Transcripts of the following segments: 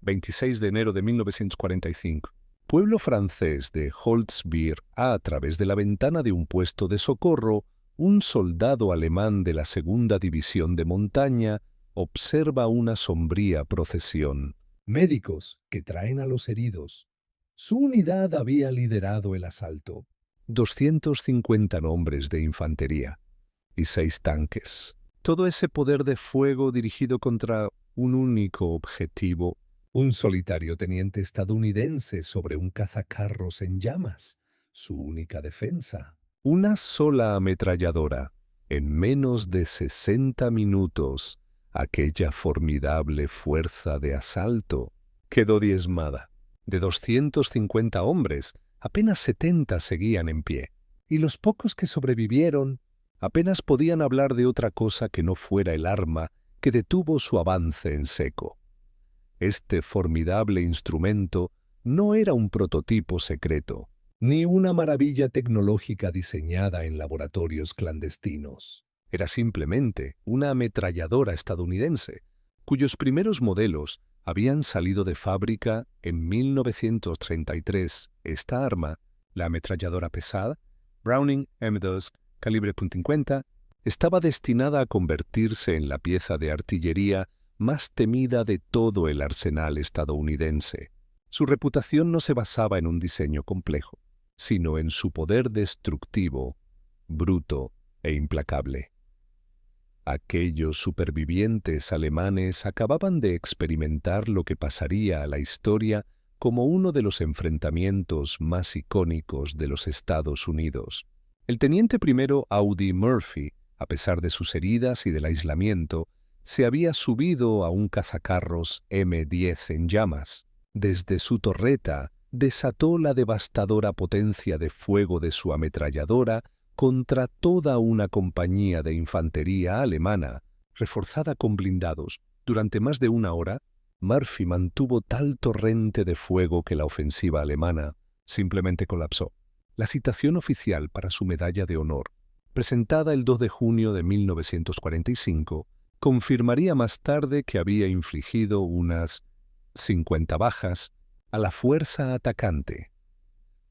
26 de enero de 1945. Pueblo francés de Holzbier, a través de la ventana de un puesto de socorro, un soldado alemán de la Segunda División de Montaña observa una sombría procesión. Médicos que traen a los heridos. Su unidad había liderado el asalto. 250 hombres de infantería y 6 tanques. Todo ese poder de fuego dirigido contra un único objetivo. Un solitario teniente estadounidense sobre un cazacarros en llamas, su única defensa. Una sola ametralladora. En menos de 60 minutos, aquella formidable fuerza de asalto quedó diezmada. De 250 hombres, apenas 70 seguían en pie, y los pocos que sobrevivieron apenas podían hablar de otra cosa que no fuera el arma que detuvo su avance en seco. Este formidable instrumento no era un prototipo secreto, ni una maravilla tecnológica diseñada en laboratorios clandestinos. Era simplemente una ametralladora estadounidense, cuyos primeros modelos habían salido de fábrica en 1933. Esta arma, la ametralladora pesada, Browning M2 calibre .50, estaba destinada a convertirse en la pieza de artillería más temida de todo el arsenal estadounidense. Su reputación no se basaba en un diseño complejo, sino en su poder destructivo, bruto e implacable. Aquellos supervivientes alemanes acababan de experimentar lo que pasaría a la historia como uno de los enfrentamientos más icónicos de los Estados Unidos. El teniente primero Audie Murphy, a pesar de sus heridas y del aislamiento, se había subido a un cazacarros M10 en llamas. Desde su torreta desató la devastadora potencia de fuego de su ametralladora contra toda una compañía de infantería alemana, reforzada con blindados. Durante más de una hora, Murphy mantuvo tal torrente de fuego que la ofensiva alemana simplemente colapsó. La citación oficial para su medalla de honor, presentada el 2 de junio de 1945, confirmaría más tarde que había infligido unas 50 bajas a la fuerza atacante.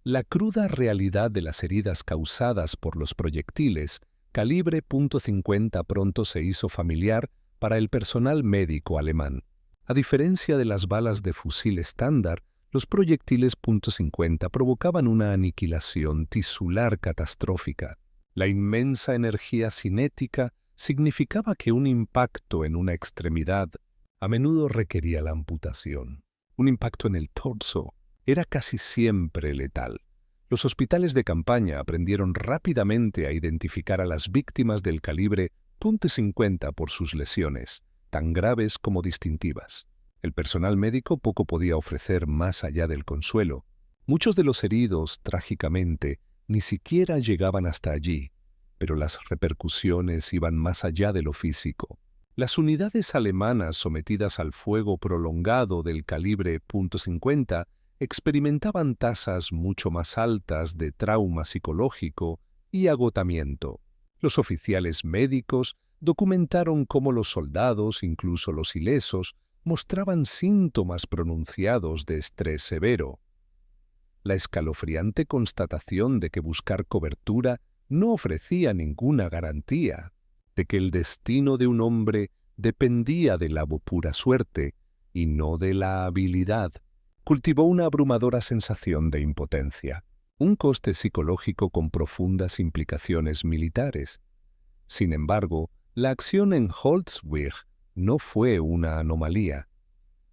La cruda realidad de las heridas causadas por los proyectiles calibre .50 pronto se hizo familiar para el personal médico alemán. A diferencia de las balas de fusil estándar, los proyectiles .50 provocaban una aniquilación tisular catastrófica. La inmensa energía cinética significaba que un impacto en una extremidad a menudo requería la amputación. Un impacto en el torso era casi siempre letal. Los hospitales de campaña aprendieron rápidamente a identificar a las víctimas del calibre .50 por sus lesiones, tan graves como distintivas. El personal médico poco podía ofrecer más allá del consuelo. Muchos de los heridos, trágicamente, ni siquiera llegaban hasta allí, pero las repercusiones iban más allá de lo físico. Las unidades alemanas sometidas al fuego prolongado del calibre .50 experimentaban tasas mucho más altas de trauma psicológico y agotamiento. Los oficiales médicos documentaron cómo los soldados, incluso los ilesos, mostraban síntomas pronunciados de estrés severo. La escalofriante constatación de que buscar cobertura no ofrecía ninguna garantía, de que el destino de un hombre dependía de la pura suerte y no de la habilidad, cultivó una abrumadora sensación de impotencia, un coste psicológico con profundas implicaciones militares. Sin embargo, la acción en Holzwig no fue una anomalía.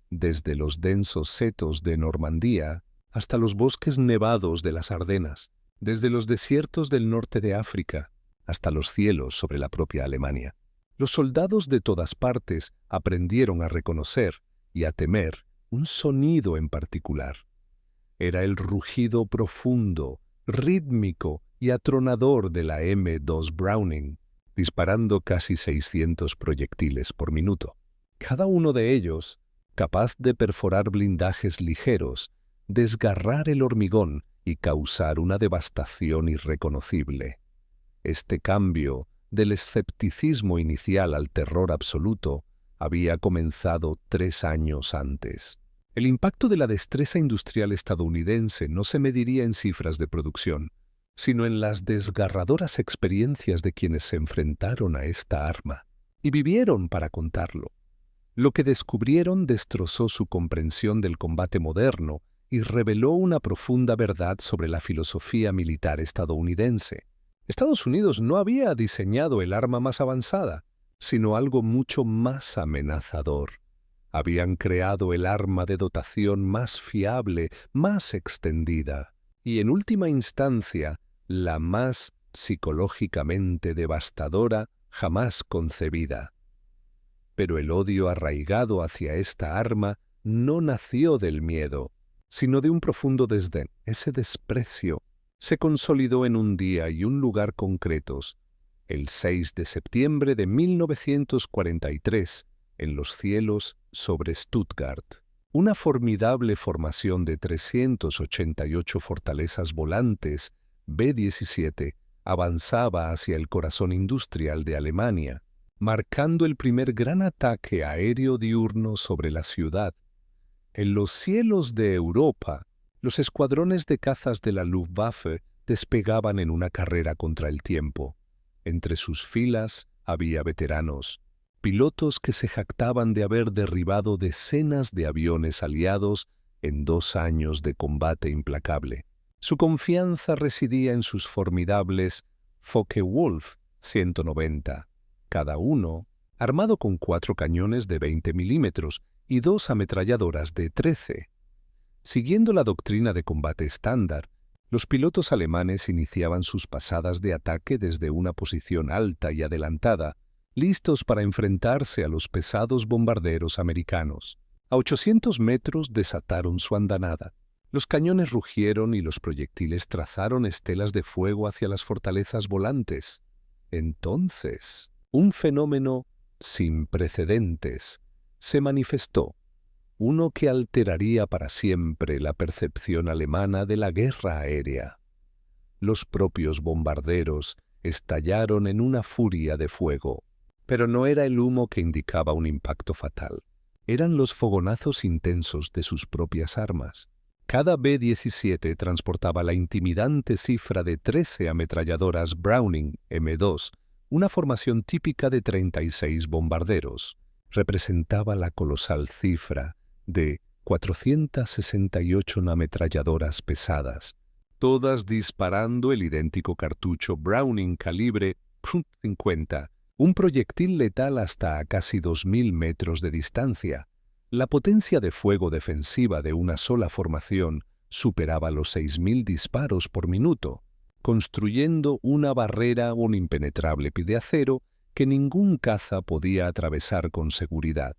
Desde los densos setos de Normandía hasta los bosques nevados de las Ardenas, desde los desiertos del norte de África hasta los cielos sobre la propia Alemania, los soldados de todas partes aprendieron a reconocer y a temer un sonido en particular. Era el rugido profundo, rítmico y atronador de la M2 Browning, disparando casi 600 proyectiles por minuto. Cada uno de ellos capaz de perforar blindajes ligeros, desgarrar el hormigón y causar una devastación irreconocible. Este cambio del escepticismo inicial al terror absoluto había comenzado 3 años antes. El impacto de la destreza industrial estadounidense no se mediría en cifras de producción, sino en las desgarradoras experiencias de quienes se enfrentaron a esta arma y vivieron para contarlo. Lo que descubrieron destrozó su comprensión del combate moderno y reveló una profunda verdad sobre la filosofía militar estadounidense. Estados Unidos no había diseñado el arma más avanzada, sino algo mucho más amenazador. Habían creado el arma de dotación más fiable, más extendida, y en última instancia, la más psicológicamente devastadora jamás concebida. Pero el odio arraigado hacia esta arma no nació del miedo, sino de un profundo desdén. Ese desprecio se consolidó en un día y un lugar concretos, el 6 de septiembre de 1943, en los cielos sobre Stuttgart. Una formidable formación de 388 fortalezas volantes B-17 avanzaba hacia el corazón industrial de Alemania, marcando el primer gran ataque aéreo diurno sobre la ciudad. En los cielos de Europa, los escuadrones de cazas de la Luftwaffe despegaban en una carrera contra el tiempo. Entre sus filas había veteranos, pilotos que se jactaban de haber derribado decenas de aviones aliados en 2 años de combate implacable. Su confianza residía en sus formidables Focke-Wulf 190, cada uno armado con 4 cañones de 20 milímetros y 2 ametralladoras de 13. Siguiendo la doctrina de combate estándar, los pilotos alemanes iniciaban sus pasadas de ataque desde una posición alta y adelantada, listos para enfrentarse a los pesados bombarderos americanos. A 800 metros desataron su andanada. Los cañones rugieron y los proyectiles trazaron estelas de fuego hacia las fortalezas volantes. Entonces, un fenómeno sin precedentes se manifestó, uno que alteraría para siempre la percepción alemana de la guerra aérea. Los propios bombarderos estallaron en una furia de fuego, pero no era el humo que indicaba un impacto fatal. Eran los fogonazos intensos de sus propias armas. Cada B-17 transportaba la intimidante cifra de 13 ametralladoras Browning M2, una formación típica de 36 bombarderos. Representaba la colosal cifra de 468 ametralladoras pesadas, todas disparando el idéntico cartucho Browning calibre .50, un proyectil letal hasta a casi 2.000 metros de distancia. La potencia de fuego defensiva de una sola formación superaba los 6.000 disparos por minuto, construyendo una barrera o un impenetrable de acero que ningún caza podía atravesar con seguridad.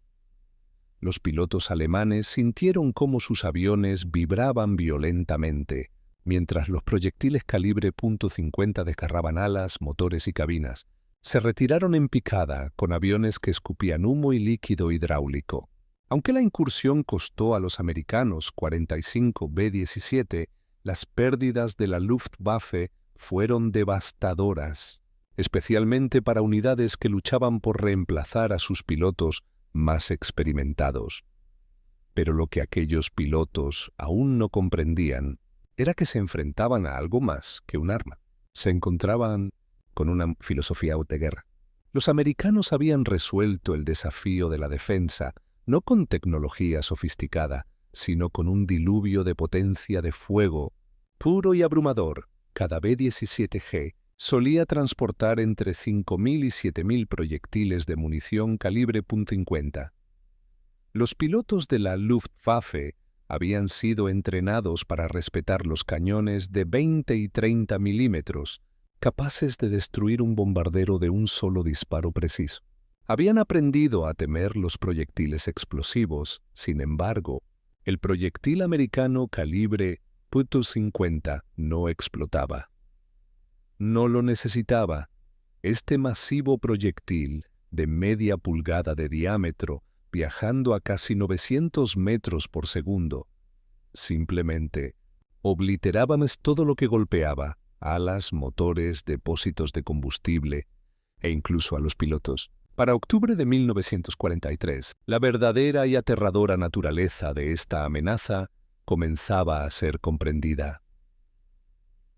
Los pilotos alemanes sintieron cómo sus aviones vibraban violentamente, mientras los proyectiles calibre .50 desgarraban alas, motores y cabinas. Se retiraron en picada con aviones que escupían humo y líquido hidráulico. Aunque la incursión costó a los americanos 45 B-17, las pérdidas de la Luftwaffe fueron devastadoras, especialmente para unidades que luchaban por reemplazar a sus pilotos más experimentados. Pero lo que aquellos pilotos aún no comprendían era que se enfrentaban a algo más que un arma. Se encontraban con una filosofía de guerra. Los americanos habían resuelto el desafío de la defensa no con tecnología sofisticada, sino con un diluvio de potencia de fuego puro y abrumador. Cada B-17G solía transportar entre 5.000 y 7.000 proyectiles de munición calibre .50. Los pilotos de la Luftwaffe habían sido entrenados para respetar los cañones de 20 y 30 milímetros, capaces de destruir un bombardero de un solo disparo preciso. Habían aprendido a temer los proyectiles explosivos. Sin embargo, el proyectil americano calibre .50 no explotaba. No lo necesitaba. Este masivo proyectil, de media pulgada de diámetro, viajando a casi 900 metros por segundo, simplemente obliteraba todo lo que golpeaba, alas, motores, depósitos de combustible e incluso a los pilotos. Para octubre de 1943, la verdadera y aterradora naturaleza de esta amenaza comenzaba a ser comprendida.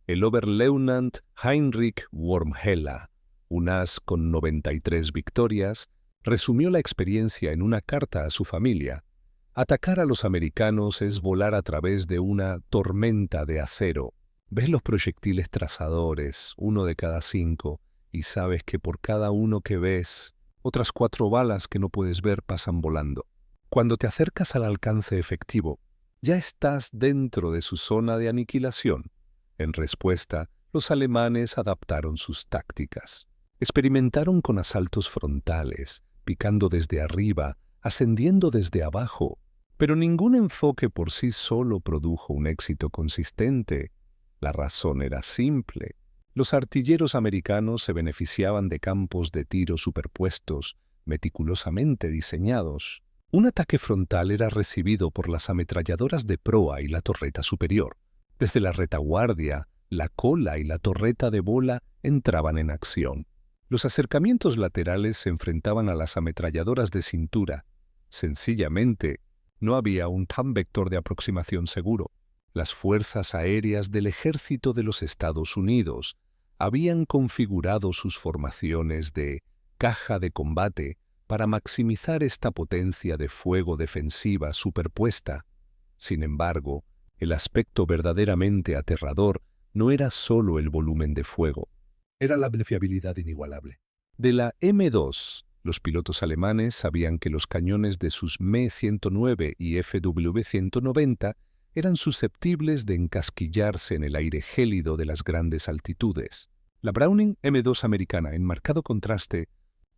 El Oberleutnant Heinrich Wormhella, un as con 93 victorias, resumió la experiencia en una carta a su familia. Atacar a los americanos es volar a través de una tormenta de acero. Ves los proyectiles trazadores, 1 de cada 5, y sabes que por cada uno que ves, otras 4 balas que no puedes ver pasan volando. Cuando te acercas al alcance efectivo, ya estás dentro de su zona de aniquilación. En respuesta, los alemanes adaptaron sus tácticas. Experimentaron con asaltos frontales, picando desde arriba, ascendiendo desde abajo, pero ningún enfoque por sí solo produjo un éxito consistente. La razón era simple. Los artilleros americanos se beneficiaban de campos de tiro superpuestos, meticulosamente diseñados. Un ataque frontal era recibido por las ametralladoras de proa y la torreta superior. Desde la retaguardia, la cola y la torreta de bola entraban en acción. Los acercamientos laterales se enfrentaban a las ametralladoras de cintura. Sencillamente, no había un tan vector de aproximación seguro. Las fuerzas aéreas del ejército de los Estados Unidos habían configurado sus formaciones de caja de combate para maximizar esta potencia de fuego defensiva superpuesta. Sin embargo, el aspecto verdaderamente aterrador no era solo el volumen de fuego, era la fiabilidad inigualable. De la M2, los pilotos alemanes sabían que los cañones de sus Me-109 y FW-190 eran susceptibles de encasquillarse en el aire gélido de las grandes altitudes. La Browning M2 americana, en marcado contraste,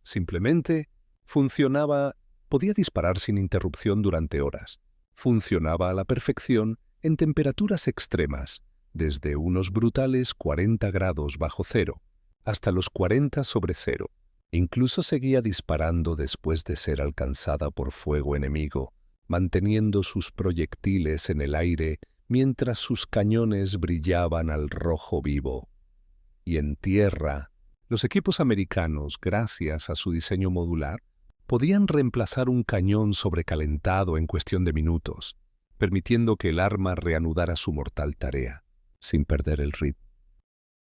simplemente funcionaba, podía disparar sin interrupción durante horas. Funcionaba a la perfección en temperaturas extremas, desde unos brutales 40 grados bajo cero hasta los 40 sobre cero. Incluso seguía disparando después de ser alcanzada por fuego enemigo, manteniendo sus proyectiles en el aire mientras sus cañones brillaban al rojo vivo. Y en tierra, los equipos americanos, gracias a su diseño modular, podían reemplazar un cañón sobrecalentado en cuestión de minutos, permitiendo que el arma reanudara su mortal tarea, sin perder el ritmo.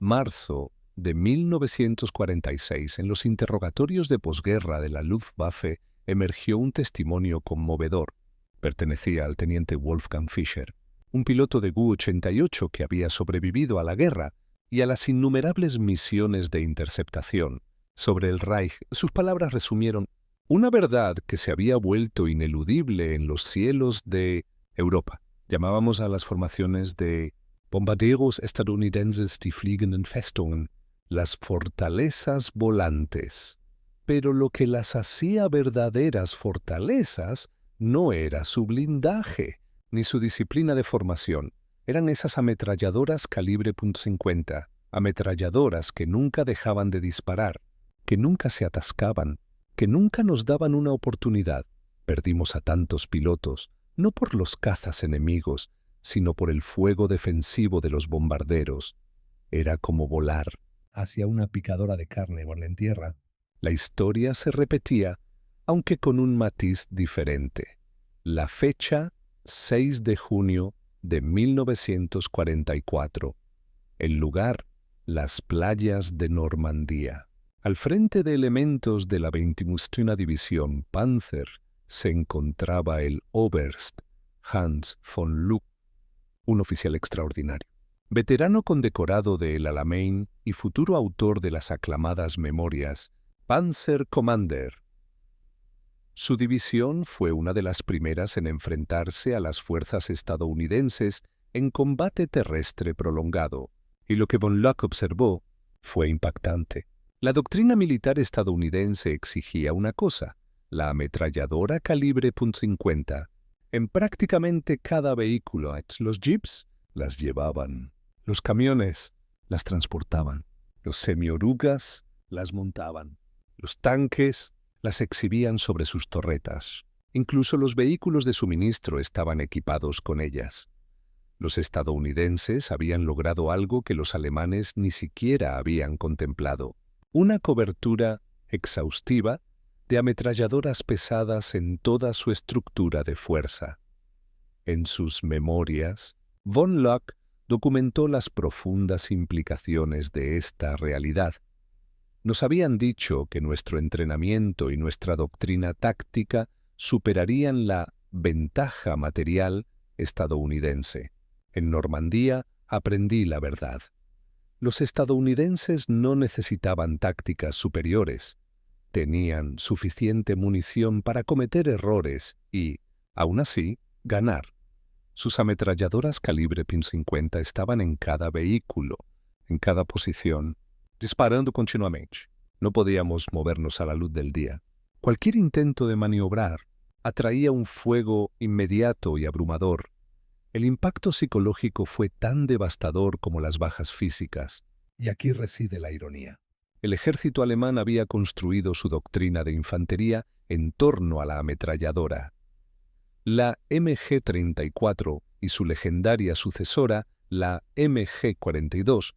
Marzo de 1946, en los interrogatorios de posguerra de la Luftwaffe, emergió un testimonio conmovedor. Pertenecía al teniente Wolfgang Fischer, un piloto de Gu-88 que había sobrevivido a la guerra y a las innumerables misiones de interceptación sobre el Reich. Sus palabras resumieron una verdad que se había vuelto ineludible en los cielos de Europa. Llamábamos a las formaciones de bombarderos estadounidenses die fliegenden Festungen, las fortalezas volantes. Pero lo que las hacía verdaderas fortalezas no era su blindaje, ni su disciplina de formación. Eran esas ametralladoras calibre .50, ametralladoras que nunca dejaban de disparar, que nunca se atascaban, que nunca nos daban una oportunidad. Perdimos a tantos pilotos, no por los cazas enemigos, sino por el fuego defensivo de los bombarderos. Era como volar hacia una picadora de carne en tierra. La historia se repetía, aunque con un matiz diferente. La fecha, 6 de junio de 1944. El lugar, las playas de Normandía. Al frente de elementos de la 21ª División Panzer se encontraba el Oberst Hans von Luck, un oficial extraordinario, veterano condecorado de El Alamein y futuro autor de las aclamadas memorias Panzer Commander. Su división fue una de las primeras en enfrentarse a las fuerzas estadounidenses en combate terrestre prolongado, y lo que von Luck observó fue impactante. La doctrina militar estadounidense exigía una cosa: la ametralladora calibre .50. En prácticamente cada vehículo, los jeeps las llevaban, los camiones las transportaban, los semiorugas las montaban, los tanques las exhibían sobre sus torretas. Incluso los vehículos de suministro estaban equipados con ellas. Los estadounidenses habían logrado algo que los alemanes ni siquiera habían contemplado: una cobertura exhaustiva de ametralladoras pesadas en toda su estructura de fuerza. En sus memorias, von Locke documentó las profundas implicaciones de esta realidad. Nos habían dicho que nuestro entrenamiento y nuestra doctrina táctica superarían la ventaja material estadounidense. En Normandía aprendí la verdad. Los estadounidenses no necesitaban tácticas superiores. Tenían suficiente munición para cometer errores y, aún así, ganar. Sus ametralladoras calibre .50 estaban en cada vehículo, en cada posición, disparando continuamente. No podíamos movernos a la luz del día. Cualquier intento de maniobrar atraía un fuego inmediato y abrumador. El impacto psicológico fue tan devastador como las bajas físicas. Y aquí reside la ironía. El ejército alemán había construido su doctrina de infantería en torno a la ametralladora. La MG-34 y su legendaria sucesora, la MG-42,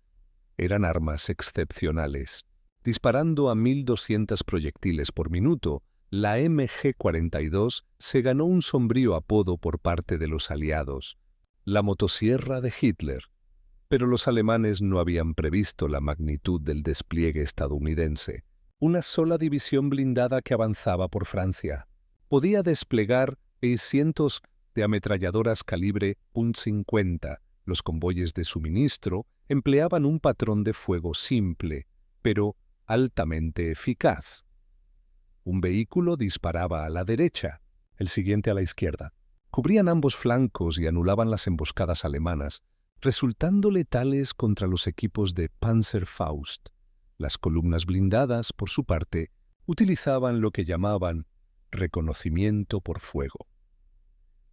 eran armas excepcionales. Disparando a 1.200 proyectiles por minuto, la MG-42 se ganó un sombrío apodo por parte de los aliados, la motosierra de Hitler. Pero los alemanes no habían previsto la magnitud del despliegue estadounidense. Una sola división blindada que avanzaba por Francia podía desplegar cientos de ametralladoras calibre .50. Los convoyes de suministro empleaban un patrón de fuego simple, pero altamente eficaz. Un vehículo disparaba a la derecha, el siguiente a la izquierda. Cubrían ambos flancos y anulaban las emboscadas alemanas, resultando letales contra los equipos de Panzerfaust. Las columnas blindadas, por su parte, utilizaban lo que llamaban reconocimiento por fuego.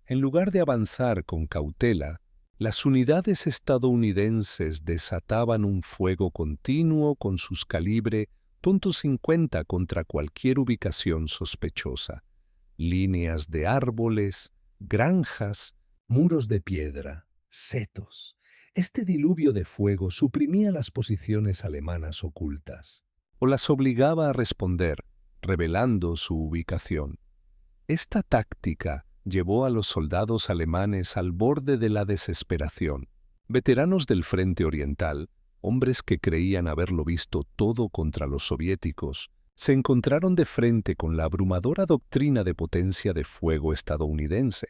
En lugar de avanzar con cautela, las unidades estadounidenses desataban un fuego continuo con sus calibre .50 contra cualquier ubicación sospechosa. Líneas de árboles, granjas, muros de piedra, setos. Este diluvio de fuego suprimía las posiciones alemanas ocultas, o las obligaba a responder, revelando su ubicación. Esta táctica llevó a los soldados alemanes al borde de la desesperación. Veteranos del Frente Oriental, hombres que creían haberlo visto todo contra los soviéticos, se encontraron de frente con la abrumadora doctrina de potencia de fuego estadounidense.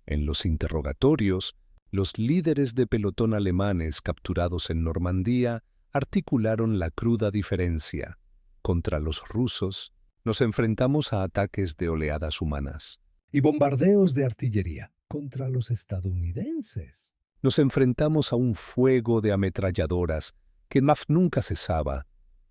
En los interrogatorios, los líderes de pelotón alemanes capturados en Normandía articularon la cruda diferencia. Contra los rusos, nos enfrentamos a ataques de oleadas humanas y bombardeos de artillería. Contra los estadounidenses nos enfrentamos a un fuego de ametralladoras que nunca cesaba.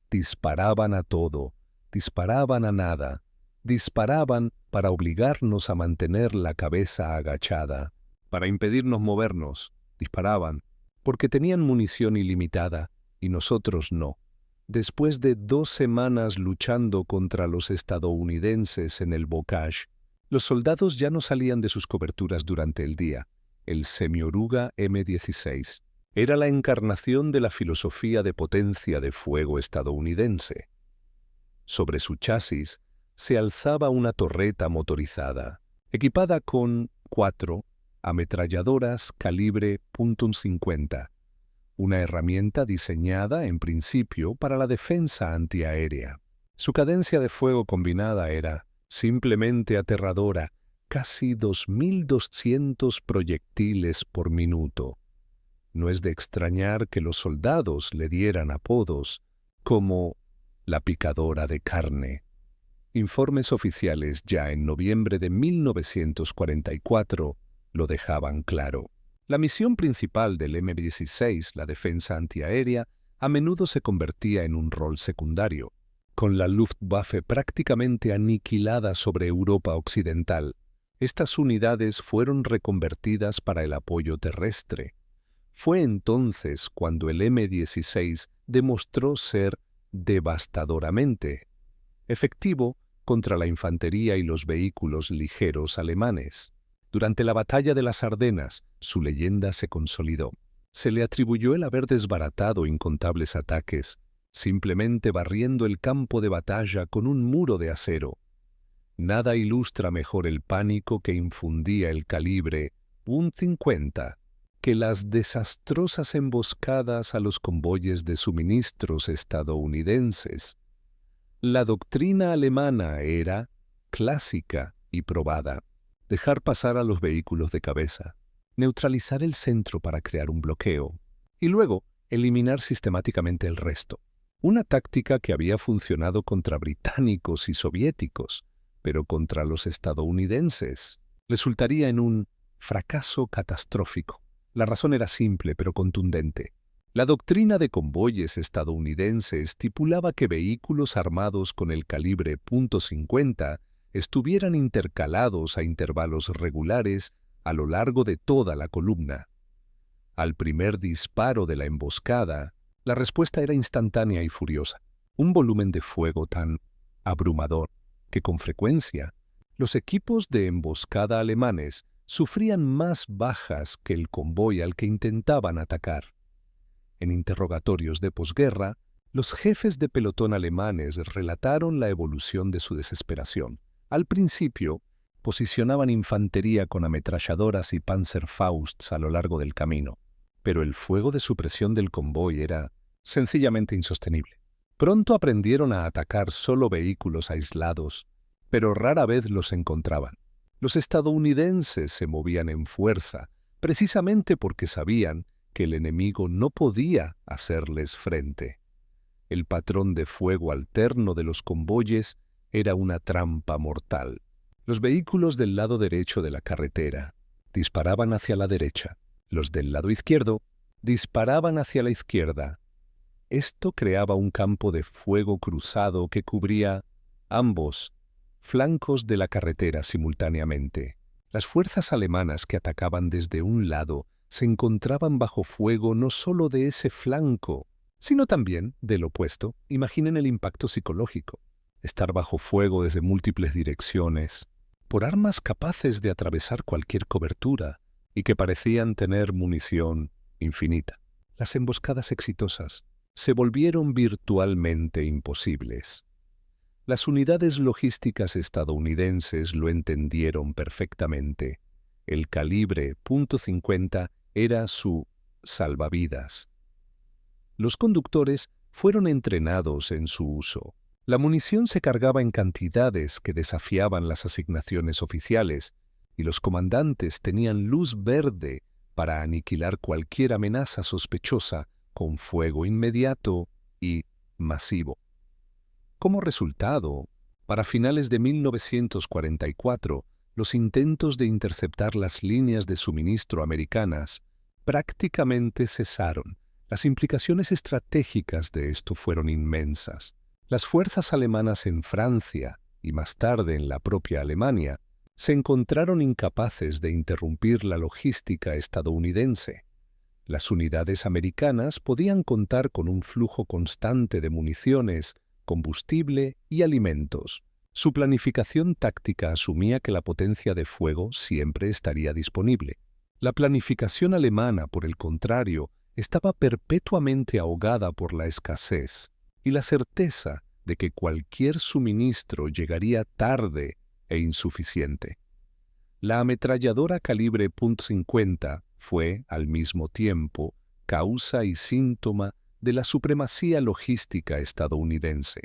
Disparaban a todo, disparaban a nada, disparaban para obligarnos a mantener la cabeza agachada, para impedirnos movernos, disparaban, porque tenían munición ilimitada y nosotros no. Después de 2 semanas luchando contra los estadounidenses en el Bocage, los soldados ya no salían de sus coberturas durante el día. El semioruga M16 era la encarnación de la filosofía de potencia de fuego estadounidense. Sobre su chasis se alzaba una torreta motorizada, equipada con 4 ametralladoras calibre .50, una herramienta diseñada en principio para la defensa antiaérea. Su cadencia de fuego combinada era simplemente aterradora, casi 2.200 proyectiles por minuto. No es de extrañar que los soldados le dieran apodos como la picadora de carne. Informes oficiales ya en noviembre de 1944 lo dejaban claro. La misión principal del M-16, la defensa antiaérea, a menudo se convertía en un rol secundario. Con la Luftwaffe prácticamente aniquilada sobre Europa Occidental, estas unidades fueron reconvertidas para el apoyo terrestre. Fue entonces cuando el M-16 demostró ser devastadoramente efectivo contra la infantería y los vehículos ligeros alemanes. Durante la batalla de las Ardenas, su leyenda se consolidó. Se le atribuyó el haber desbaratado incontables ataques, simplemente barriendo el campo de batalla con un muro de acero. Nada ilustra mejor el pánico que infundía el calibre .50 que las desastrosas emboscadas a los convoyes de suministros estadounidenses. La doctrina alemana era clásica y probada: dejar pasar a los vehículos de cabeza, neutralizar el centro para crear un bloqueo y luego eliminar sistemáticamente el resto. Una táctica que había funcionado contra británicos y soviéticos, pero contra los estadounidenses resultaría en un fracaso catastrófico. La razón era simple pero contundente. La doctrina de convoyes estadounidense estipulaba que vehículos armados con el calibre .50 estuvieran intercalados a intervalos regulares a lo largo de toda la columna. Al primer disparo de la emboscada, la respuesta era instantánea y furiosa. Un volumen de fuego tan abrumador que con frecuencia los equipos de emboscada alemanes sufrían más bajas que el convoy al que intentaban atacar. En interrogatorios de posguerra, los jefes de pelotón alemanes relataron la evolución de su desesperación. Al principio, posicionaban infantería con ametralladoras y Panzerfausts a lo largo del camino, pero el fuego de supresión del convoy era sencillamente insostenible. Pronto aprendieron a atacar solo vehículos aislados, pero rara vez los encontraban. Los estadounidenses se movían en fuerza, precisamente porque sabían que el enemigo no podía hacerles frente. El patrón de fuego alterno de los convoyes era una trampa mortal. Los vehículos del lado derecho de la carretera disparaban hacia la derecha. Los del lado izquierdo disparaban hacia la izquierda. Esto creaba un campo de fuego cruzado que cubría ambos flancos de la carretera simultáneamente. Las fuerzas alemanas que atacaban desde un lado se encontraban bajo fuego no solo de ese flanco, sino también del opuesto. Imaginen el impacto psicológico. Estar bajo fuego desde múltiples direcciones, por armas capaces de atravesar cualquier cobertura y que parecían tener munición infinita. Las emboscadas exitosas se volvieron virtualmente imposibles. Las unidades logísticas estadounidenses lo entendieron perfectamente. El calibre .50 era su salvavidas. Los conductores fueron entrenados en su uso. La munición se cargaba en cantidades que desafiaban las asignaciones oficiales, y los comandantes tenían luz verde para aniquilar cualquier amenaza sospechosa con fuego inmediato y masivo. Como resultado, para finales de 1944, los intentos de interceptar las líneas de suministro americanas prácticamente cesaron. Las implicaciones estratégicas de esto fueron inmensas. Las fuerzas alemanas en Francia y más tarde en la propia Alemania se encontraron incapaces de interrumpir la logística estadounidense. Las unidades americanas podían contar con un flujo constante de municiones, combustible y alimentos. Su planificación táctica asumía que la potencia de fuego siempre estaría disponible. La planificación alemana, por el contrario, estaba perpetuamente ahogada por la escasez y la certeza de que cualquier suministro llegaría tarde e insuficiente. La ametralladora calibre .50 fue, al mismo tiempo, causa y síntoma de la supremacía logística estadounidense.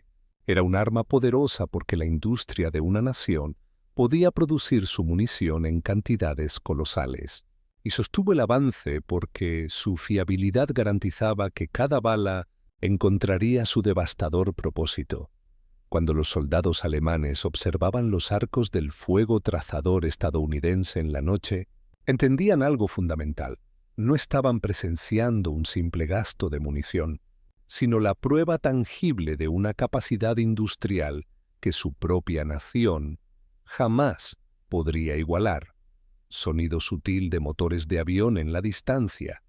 Era un arma poderosa porque la industria de una nación podía producir su munición en cantidades colosales, y sostuvo el avance porque su fiabilidad garantizaba que cada bala encontraría su devastador propósito. Cuando los soldados alemanes observaban los arcos del fuego trazador estadounidense en la noche, entendían algo fundamental. No estaban presenciando un simple gasto de munición, sino la prueba tangible de una capacidad industrial que su propia nación jamás podría igualar. Sonido sutil de motores de avión en la distancia.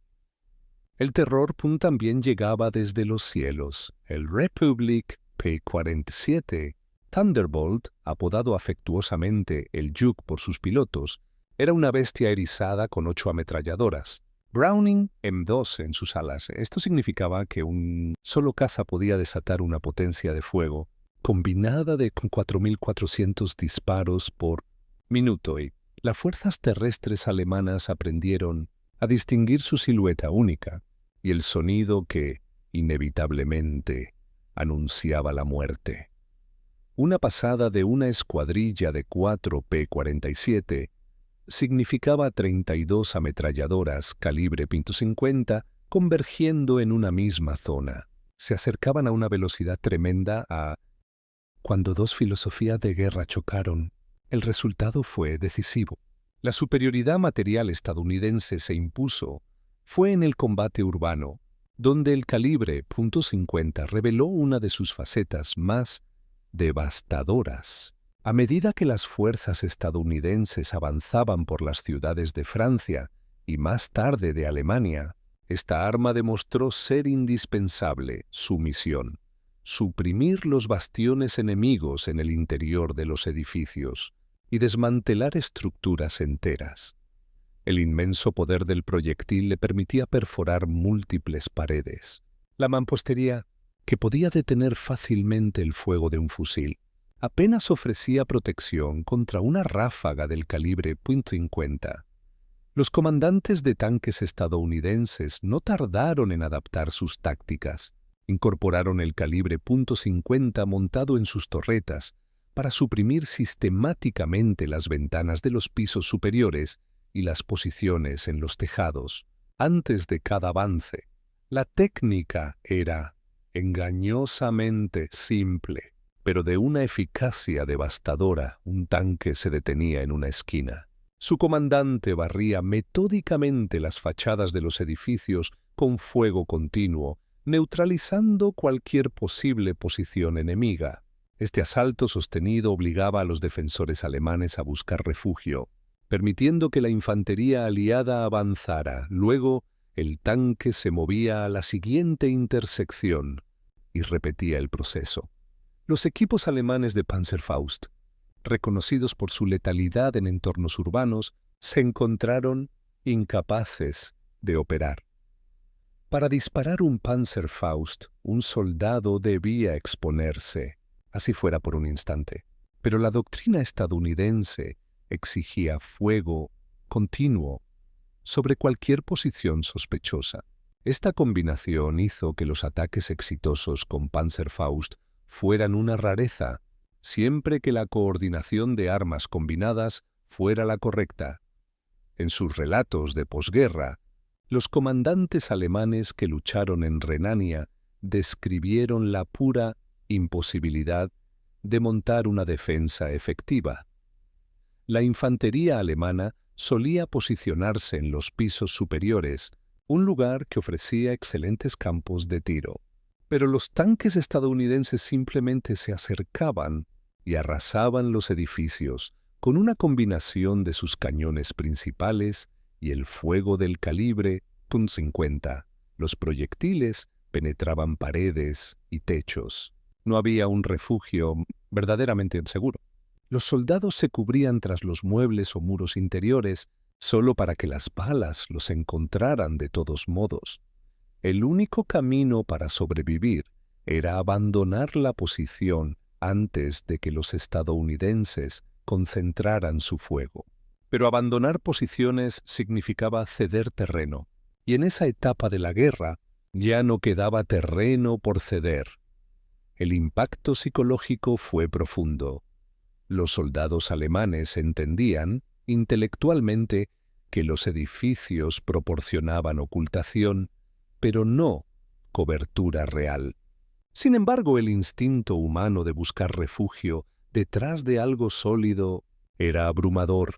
El terror también llegaba desde los cielos. El Republic P-47 Thunderbolt, apodado afectuosamente el Juke por sus pilotos, era una bestia erizada con 8 ametralladoras. Browning M2 en sus alas. Esto significaba que un solo caza podía desatar una potencia de fuego combinada con 4.400 disparos por minuto, y las fuerzas terrestres alemanas aprendieron a distinguir su silueta única y el sonido que, inevitablemente, anunciaba la muerte. Una pasada de una escuadrilla de 4 P-47 significaba 32 ametralladoras calibre .50 convergiendo en una misma zona. Se acercaban a una velocidad tremenda Cuando dos filosofías de guerra chocaron, el resultado fue decisivo. La superioridad material estadounidense se impuso. Fue en el combate urbano, donde el calibre .50 reveló una de sus facetas más devastadoras. A medida que las fuerzas estadounidenses avanzaban por las ciudades de Francia y más tarde de Alemania, esta arma demostró ser indispensable. Su misión: suprimir los bastiones enemigos en el interior de los edificios y desmantelar estructuras enteras. El inmenso poder del proyectil le permitía perforar múltiples paredes. La mampostería, que podía detener fácilmente el fuego de un fusil, apenas ofrecía protección contra una ráfaga del calibre .50. Los comandantes de tanques estadounidenses no tardaron en adaptar sus tácticas. Incorporaron el calibre .50 montado en sus torretas para suprimir sistemáticamente las ventanas de los pisos superiores y las posiciones en los tejados. Antes de cada avance, la técnica era engañosamente simple, pero de una eficacia devastadora. Un tanque se detenía en una esquina. Su comandante barría metódicamente las fachadas de los edificios con fuego continuo, neutralizando cualquier posible posición enemiga. Este asalto sostenido obligaba a los defensores alemanes a buscar refugio, permitiendo que la infantería aliada avanzara. Luego, el tanque se movía a la siguiente intersección y repetía el proceso. Los equipos alemanes de Panzerfaust, reconocidos por su letalidad en entornos urbanos, se encontraron incapaces de operar. Para disparar un Panzerfaust, un soldado debía exponerse, así fuera por un instante. Pero la doctrina estadounidense exigía fuego continuo sobre cualquier posición sospechosa. Esta combinación hizo que los ataques exitosos con Panzerfaust fueran una rareza, siempre que la coordinación de armas combinadas fuera la correcta. En sus relatos de posguerra, los comandantes alemanes que lucharon en Renania describieron la pura imposibilidad de montar una defensa efectiva. La infantería alemana solía posicionarse en los pisos superiores, un lugar que ofrecía excelentes campos de tiro. Pero los tanques estadounidenses simplemente se acercaban y arrasaban los edificios con una combinación de sus cañones principales y el fuego del calibre .50. Los proyectiles penetraban paredes y techos. No había un refugio verdaderamente seguro. Los soldados se cubrían tras los muebles o muros interiores solo para que las balas los encontraran de todos modos. El único camino para sobrevivir era abandonar la posición antes de que los estadounidenses concentraran su fuego. Pero abandonar posiciones significaba ceder terreno, y en esa etapa de la guerra ya no quedaba terreno por ceder. El impacto psicológico fue profundo. Los soldados alemanes entendían, intelectualmente, que los edificios proporcionaban ocultación, pero no cobertura real. Sin embargo, el instinto humano de buscar refugio detrás de algo sólido era abrumador.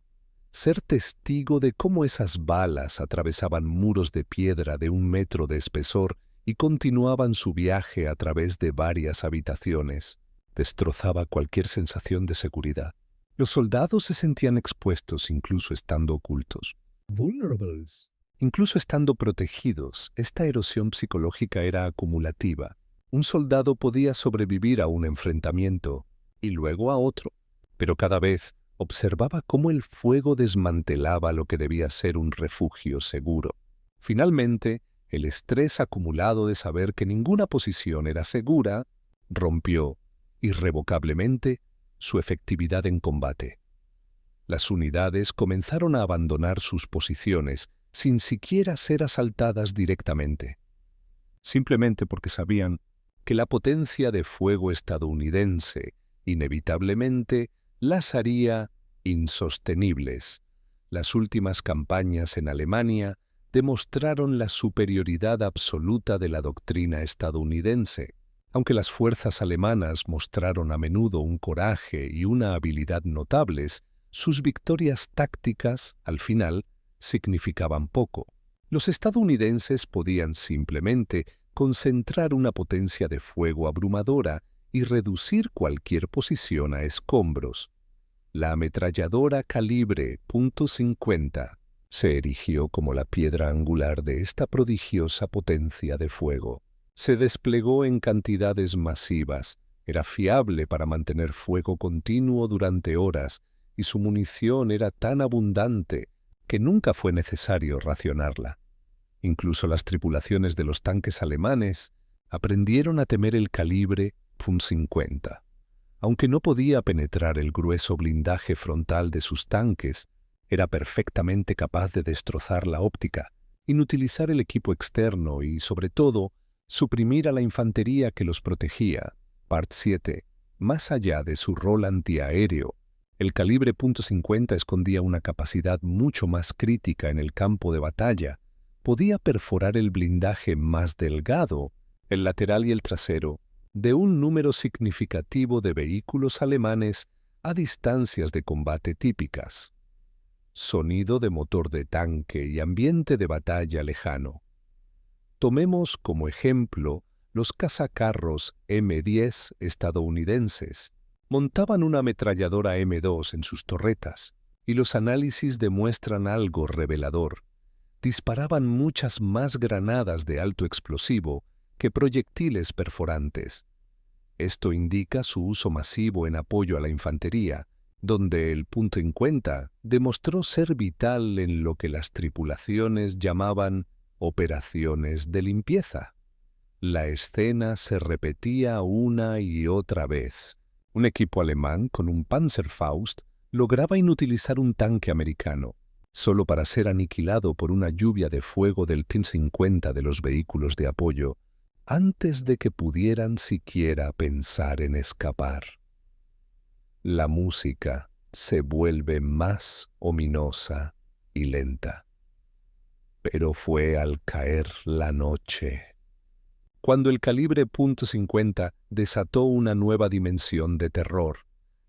Ser testigo de cómo esas balas atravesaban muros de piedra de 1 metro de espesor y continuaban su viaje a través de varias habitaciones destrozaba cualquier sensación de seguridad. Los soldados se sentían expuestos incluso estando ocultos. Vulnerables. Incluso estando protegidos, esta erosión psicológica era acumulativa. Un soldado podía sobrevivir a un enfrentamiento y luego a otro, pero cada vez observaba cómo el fuego desmantelaba lo que debía ser un refugio seguro. Finalmente, el estrés acumulado de saber que ninguna posición era segura rompió, irrevocablemente su efectividad en combate. Las unidades comenzaron a abandonar sus posiciones sin siquiera ser asaltadas directamente, simplemente porque sabían que la potencia de fuego estadounidense inevitablemente las haría insostenibles. Las últimas campañas en Alemania demostraron la superioridad absoluta de la doctrina estadounidense. Aunque las fuerzas alemanas mostraron a menudo un coraje y una habilidad notables, sus victorias tácticas, al final, significaban poco. Los estadounidenses podían simplemente concentrar una potencia de fuego abrumadora y reducir cualquier posición a escombros. La ametralladora calibre .50 se erigió como la piedra angular de esta prodigiosa potencia de fuego. Se desplegó en cantidades masivas, era fiable para mantener fuego continuo durante horas y su munición era tan abundante que nunca fue necesario racionarla. Incluso las tripulaciones de los tanques alemanes aprendieron a temer el calibre .50. Aunque no podía penetrar el grueso blindaje frontal de sus tanques, era perfectamente capaz de destrozar la óptica, inutilizar el equipo externo y, sobre todo, suprimir a la infantería que los protegía. Part 7. Más allá de su rol antiaéreo, el calibre .50 escondía una capacidad mucho más crítica en el campo de batalla. Podía perforar el blindaje más delgado, el lateral y el trasero, de un número significativo de vehículos alemanes a distancias de combate típicas. Sonido de motor de tanque y ambiente de batalla lejano. Tomemos como ejemplo los cazacarros M10 estadounidenses. Montaban una ametralladora M2 en sus torretas, y los análisis demuestran algo revelador. Disparaban muchas más granadas de alto explosivo que proyectiles perforantes. Esto indica su uso masivo en apoyo a la infantería, donde el .50 demostró ser vital en lo que las tripulaciones llamaban operaciones de limpieza. La escena se repetía una y otra vez. Un equipo alemán con un Panzerfaust lograba inutilizar un tanque americano, solo para ser aniquilado por una lluvia de fuego del P-50 de los vehículos de apoyo, antes de que pudieran siquiera pensar en escapar. La música se vuelve más ominosa y lenta. Pero fue al caer la noche cuando el calibre .50 desató una nueva dimensión de terror.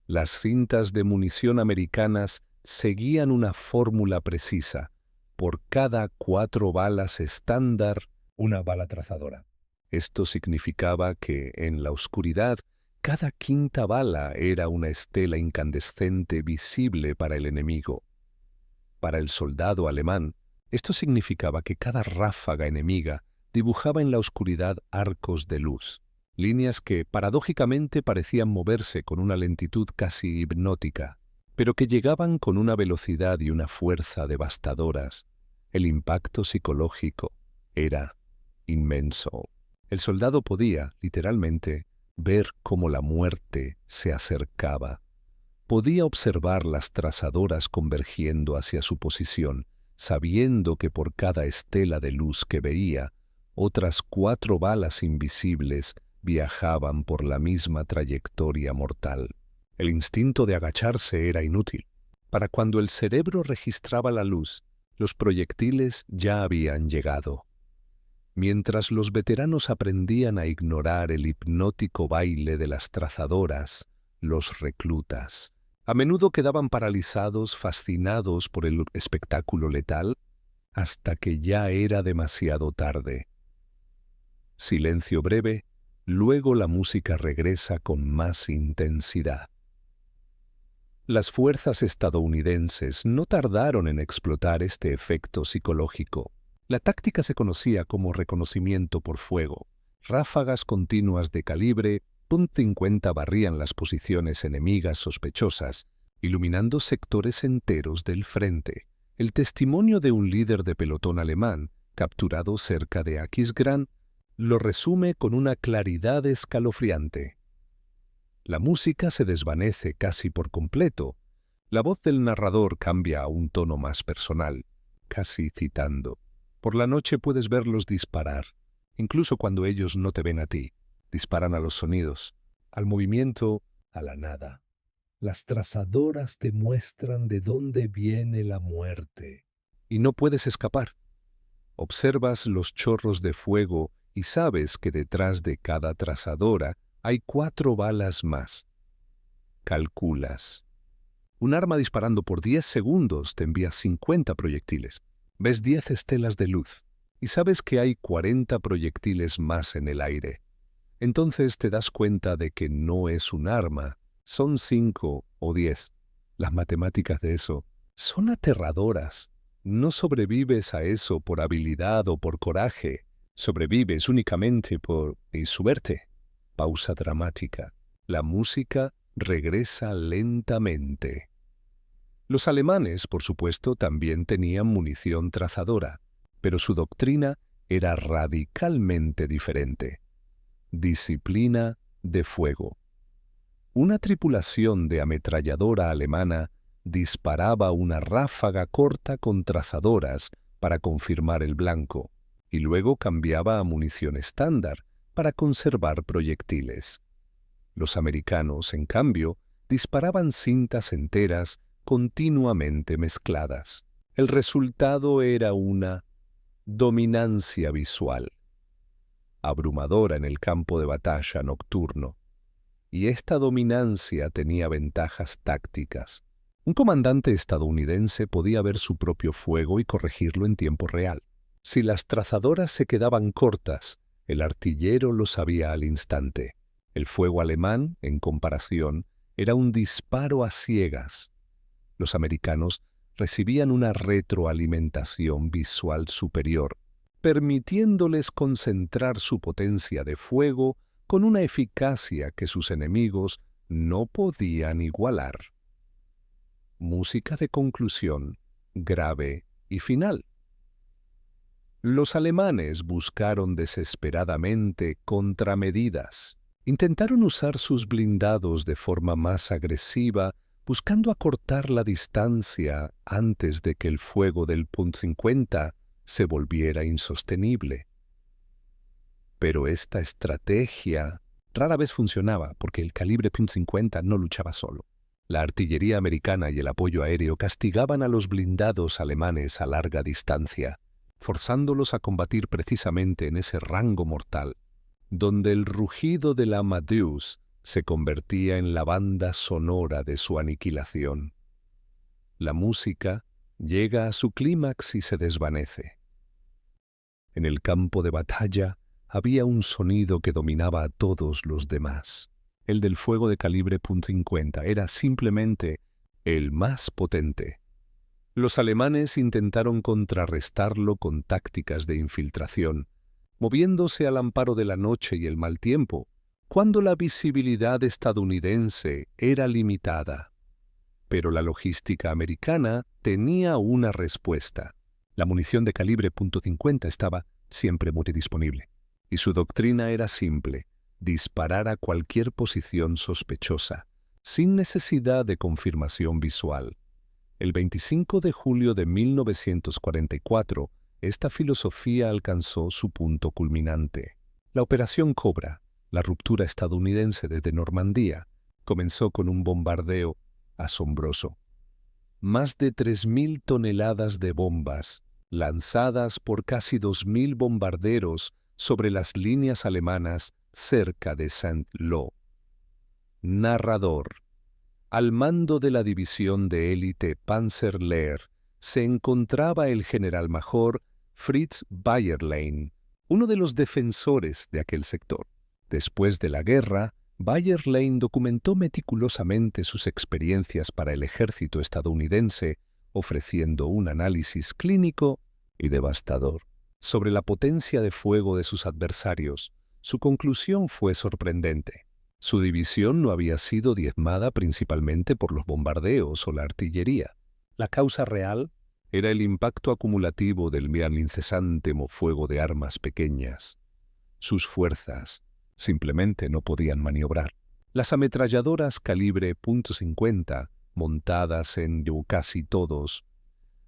Las cintas de munición americanas seguían una fórmula precisa. Por cada 4 balas estándar, una bala trazadora. Esto significaba que, en la oscuridad, cada quinta bala era una estela incandescente visible para el enemigo. Para el soldado alemán, esto significaba que cada ráfaga enemiga dibujaba en la oscuridad arcos de luz, líneas que paradójicamente parecían moverse con una lentitud casi hipnótica, pero que llegaban con una velocidad y una fuerza devastadoras. El impacto psicológico era inmenso. El soldado podía, literalmente, ver cómo la muerte se acercaba. Podía observar las trazadoras convergiendo hacia su posición, sabiendo que por cada estela de luz que veía, otras 4 balas invisibles viajaban por la misma trayectoria mortal. El instinto de agacharse era inútil. Para cuando el cerebro registraba la luz, los proyectiles ya habían llegado. Mientras los veteranos aprendían a ignorar el hipnótico baile de las trazadoras, los reclutas a menudo quedaban paralizados, fascinados por el espectáculo letal, hasta que ya era demasiado tarde. Silencio breve, luego la música regresa con más intensidad. Las fuerzas estadounidenses no tardaron en explotar este efecto psicológico. La táctica se conocía como reconocimiento por fuego. Ráfagas continuas de calibre .50 barrían las posiciones enemigas sospechosas, iluminando sectores enteros del frente. El testimonio de un líder de pelotón alemán, capturado cerca de Aquisgrán, lo resume con una claridad escalofriante. La música se desvanece casi por completo. La voz del narrador cambia a un tono más personal, casi citando. Por la noche puedes verlos disparar, incluso cuando ellos no te ven a ti. Disparan a los sonidos, al movimiento, a la nada. Las trazadoras te muestran de dónde viene la muerte. Y no puedes escapar. Observas los chorros de fuego y sabes que detrás de cada trazadora hay 4 balas más. Calculas. Un arma disparando por 10 segundos te envía 50 proyectiles. Ves 10 estelas de luz y sabes que hay 40 proyectiles más en el aire. Entonces te das cuenta de que no es un arma, son 5 o 10. Las matemáticas de eso son aterradoras. No sobrevives a eso por habilidad o por coraje. Sobrevives únicamente por suerte. Pausa dramática. La música regresa lentamente. Los alemanes, por supuesto, también tenían munición trazadora, pero su doctrina era radicalmente diferente. Disciplina de fuego. Una tripulación de ametralladora alemana disparaba una ráfaga corta con trazadoras para confirmar el blanco y luego cambiaba a munición estándar para conservar proyectiles. Los americanos, en cambio, disparaban cintas enteras continuamente mezcladas. El resultado era una dominancia visual, abrumadora en el campo de batalla nocturno. Y esta dominancia tenía ventajas tácticas. Un comandante estadounidense podía ver su propio fuego y corregirlo en tiempo real. Si las trazadoras se quedaban cortas, el artillero lo sabía al instante. El fuego alemán, en comparación, era un disparo a ciegas. Los americanos recibían una retroalimentación visual superior, permitiéndoles concentrar su potencia de fuego con una eficacia que sus enemigos no podían igualar. Música de conclusión, grave y final. Los alemanes buscaron desesperadamente contramedidas. Intentaron usar sus blindados de forma más agresiva, buscando acortar la distancia antes de que el fuego del .50 se volviera insostenible. Pero esta estrategia rara vez funcionaba porque el calibre .50 no luchaba solo. La artillería americana y el apoyo aéreo castigaban a los blindados alemanes a larga distancia, forzándolos a combatir precisamente en ese rango mortal, donde el rugido del Amadeus se convertía en la banda sonora de su aniquilación. La música llega a su clímax y se desvanece. En el campo de batalla había un sonido que dominaba a todos los demás. El del fuego de calibre .50 era simplemente el más potente. Los alemanes intentaron contrarrestarlo con tácticas de infiltración, moviéndose al amparo de la noche y el mal tiempo, cuando la visibilidad estadounidense era limitada. Pero la logística americana tenía una respuesta. La munición de calibre .50 estaba siempre muy disponible, y su doctrina era simple: disparar a cualquier posición sospechosa, sin necesidad de confirmación visual. El 25 de julio de 1944, esta filosofía alcanzó su punto culminante. La Operación Cobra, la ruptura estadounidense desde Normandía, comenzó con un bombardeo asombroso. Más de 3.000 toneladas de bombas, lanzadas por casi 2.000 bombarderos sobre las líneas alemanas cerca de Saint-Lô. Narrador. Al mando de la división de élite Panzerlehr se encontraba el general major Fritz Bayerlein, uno de los defensores de aquel sector. Después de la guerra, Bayerlein documentó meticulosamente sus experiencias para el ejército estadounidense, ofreciendo un análisis clínico y devastador sobre la potencia de fuego de sus adversarios. Su conclusión fue sorprendente. Su división no había sido diezmada principalmente por los bombardeos o la artillería. La causa real era el impacto acumulativo del incesante fuego de armas pequeñas. Sus fuerzas simplemente no podían maniobrar. Las ametralladoras calibre .50, montadas en casi todos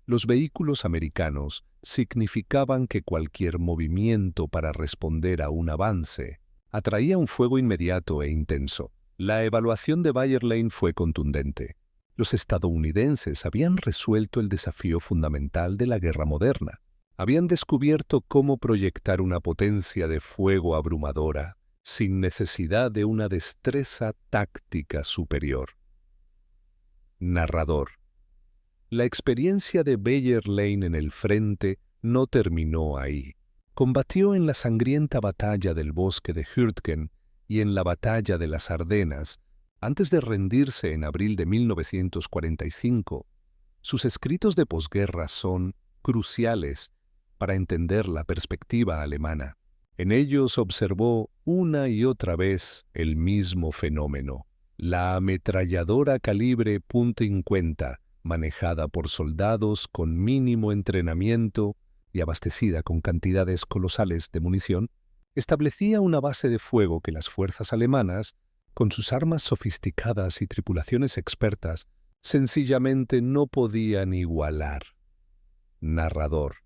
los vehículos americanos, significaban que cualquier movimiento para responder a un avance atraía un fuego inmediato e intenso. La evaluación de Bayer Lane fue contundente. Los estadounidenses habían resuelto el desafío fundamental de la guerra moderna. Habían descubierto cómo proyectar una potencia de fuego abrumadora sin necesidad de una destreza táctica superior. Narrador. La experiencia de Bayer Lane en el frente no terminó ahí. Combatió en la sangrienta batalla del bosque de Hürtgen y en la batalla de las Ardenas, antes de rendirse en abril de 1945. Sus escritos de posguerra son cruciales para entender la perspectiva alemana. En ellos observó una y otra vez el mismo fenómeno. La ametralladora calibre .50, manejada por soldados con mínimo entrenamiento y abastecida con cantidades colosales de munición, establecía una base de fuego que las fuerzas alemanas, con sus armas sofisticadas y tripulaciones expertas, sencillamente no podían igualar. Narrador.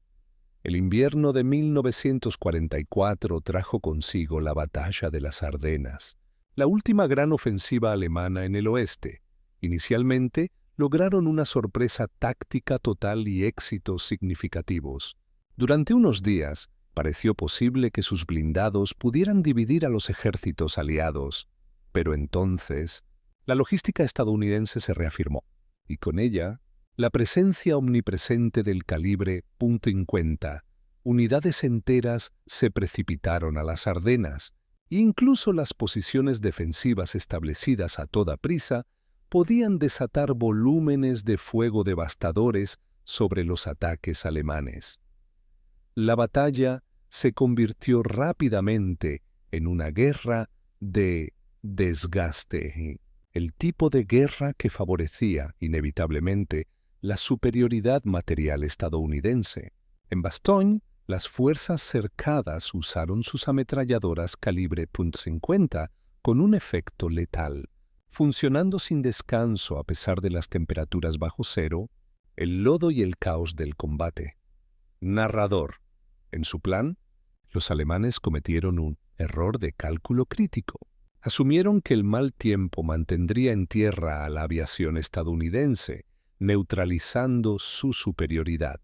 El invierno de 1944 trajo consigo la batalla de las Ardenas, la última gran ofensiva alemana en el oeste. Inicialmente, lograron una sorpresa táctica total y éxitos significativos. Durante unos días, pareció posible que sus blindados pudieran dividir a los ejércitos aliados, pero entonces la logística estadounidense se reafirmó, y con ella la presencia omnipresente del calibre .50. Unidades enteras se precipitaron a las Ardenas, e incluso las posiciones defensivas establecidas a toda prisa podían desatar volúmenes de fuego devastadores sobre los ataques alemanes. La batalla se convirtió rápidamente en una guerra de desgaste, el tipo de guerra que favorecía, inevitablemente, la superioridad material estadounidense. En Bastogne, las fuerzas cercadas usaron sus ametralladoras calibre .50 con un efecto letal, funcionando sin descanso a pesar de las temperaturas bajo cero, el lodo y el caos del combate. Narrador. En su plan, los alemanes cometieron un error de cálculo crítico. Asumieron que el mal tiempo mantendría en tierra a la aviación estadounidense, neutralizando su superioridad.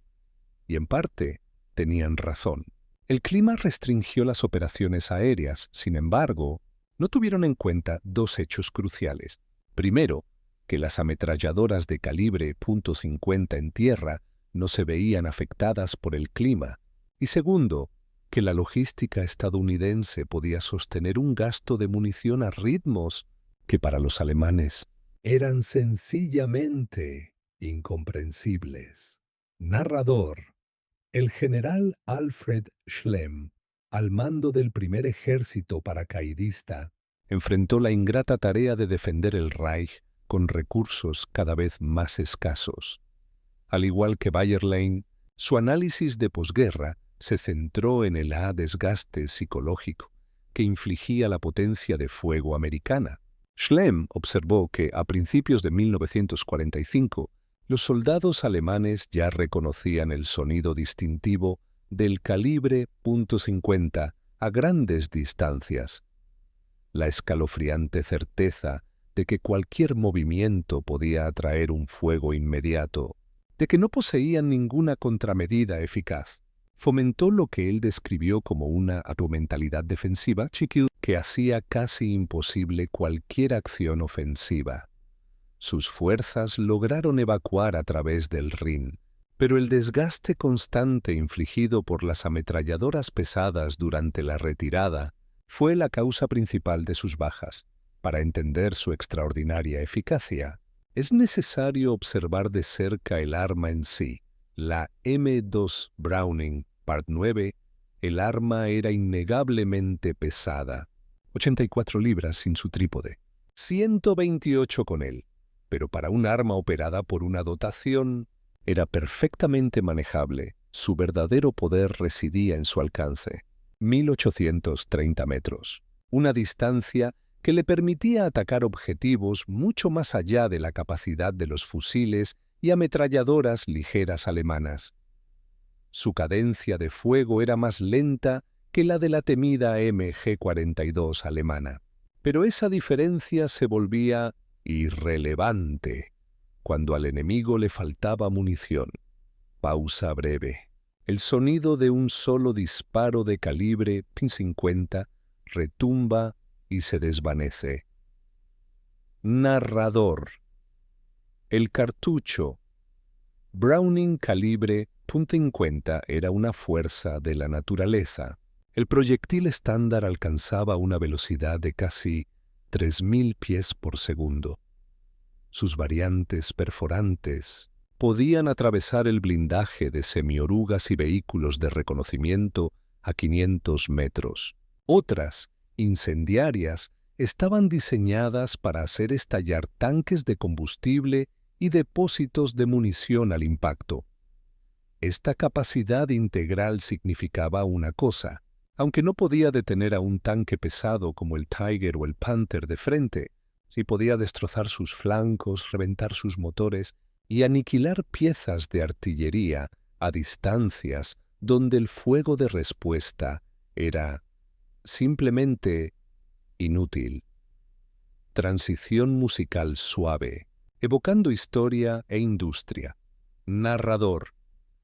Y en parte, tenían razón. El clima restringió las operaciones aéreas, sin embargo, no tuvieron en cuenta dos hechos cruciales. Primero, que las ametralladoras de calibre .50 en tierra no se veían afectadas por el clima. Y segundo, que la logística estadounidense podía sostener un gasto de munición a ritmos que para los alemanes eran sencillamente incomprensibles. Narrador. El general Alfred Schlemm, al mando del primer ejército paracaidista, enfrentó la ingrata tarea de defender el Reich con recursos cada vez más escasos. Al igual que Bayer Lane, su análisis de posguerra se centró en el desgaste psicológico que infligía la potencia de fuego americana. Schlemm observó que a principios de 1945 los soldados alemanes ya reconocían el sonido distintivo del calibre .50 a grandes distancias. La escalofriante certeza de que cualquier movimiento podía atraer un fuego inmediato, de que no poseían ninguna contramedida eficaz, fomentó lo que él describió como una mentalidad defensiva que hacía casi imposible cualquier acción ofensiva. Sus fuerzas lograron evacuar a través del Rin, pero el desgaste constante infligido por las ametralladoras pesadas durante la retirada fue la causa principal de sus bajas. Para entender su extraordinaria eficacia, es necesario observar de cerca el arma en sí. La M2 Browning Part 9, el arma era innegablemente pesada, 84 libras sin su trípode, 128 con él, pero para un arma operada por una dotación era perfectamente manejable. Su verdadero poder residía en su alcance, 1830 metros, una distancia que le permitía atacar objetivos mucho más allá de la capacidad de los fusiles y ametralladoras ligeras alemanas. Su cadencia de fuego era más lenta que la de la temida MG-42 alemana, pero esa diferencia se volvía irrelevante cuando al enemigo le faltaba munición. Pausa breve. El sonido de un solo disparo de calibre .50 retumba y se desvanece. Narrador. El cartucho Browning calibre .50 era una fuerza de la naturaleza. El proyectil estándar alcanzaba una velocidad de casi 3.000 pies por segundo. Sus variantes perforantes podían atravesar el blindaje de semiorugas y vehículos de reconocimiento a 500 metros. Otras, incendiarias, estaban diseñadas para hacer estallar tanques de combustible y depósitos de munición al impacto. Esta capacidad integral significaba una cosa: aunque no podía detener a un tanque pesado como el Tiger o el Panther de frente, sí podía destrozar sus flancos, reventar sus motores y aniquilar piezas de artillería a distancias donde el fuego de respuesta era simplemente inútil. Transición musical suave, evocando historia e industria. Narrador.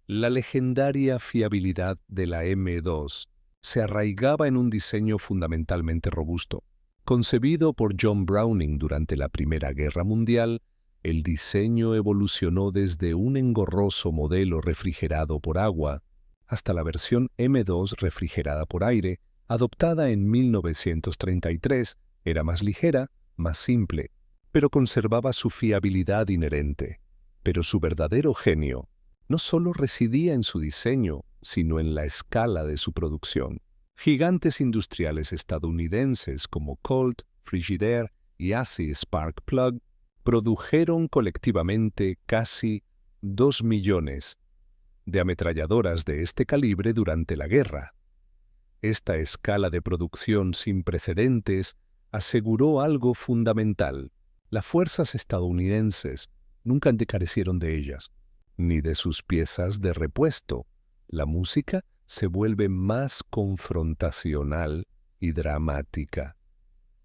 La legendaria fiabilidad de la M2 se arraigaba en un diseño fundamentalmente robusto. Concebido por John Browning durante la Primera Guerra Mundial, el diseño evolucionó desde un engorroso modelo refrigerado por agua hasta la versión M2 refrigerada por aire, adoptada en 1933. Era más ligera, más simple, pero conservaba su fiabilidad inherente. Pero su verdadero genio no solo residía en su diseño, sino en la escala de su producción. Gigantes industriales estadounidenses como Colt, Frigidaire y ASSI Spark Plug produjeron colectivamente casi 2 millones de ametralladoras de este calibre durante la guerra. Esta escala de producción sin precedentes aseguró algo fundamental: las fuerzas estadounidenses nunca carecieron de ellas, ni de sus piezas de repuesto. La música se vuelve más confrontacional y dramática.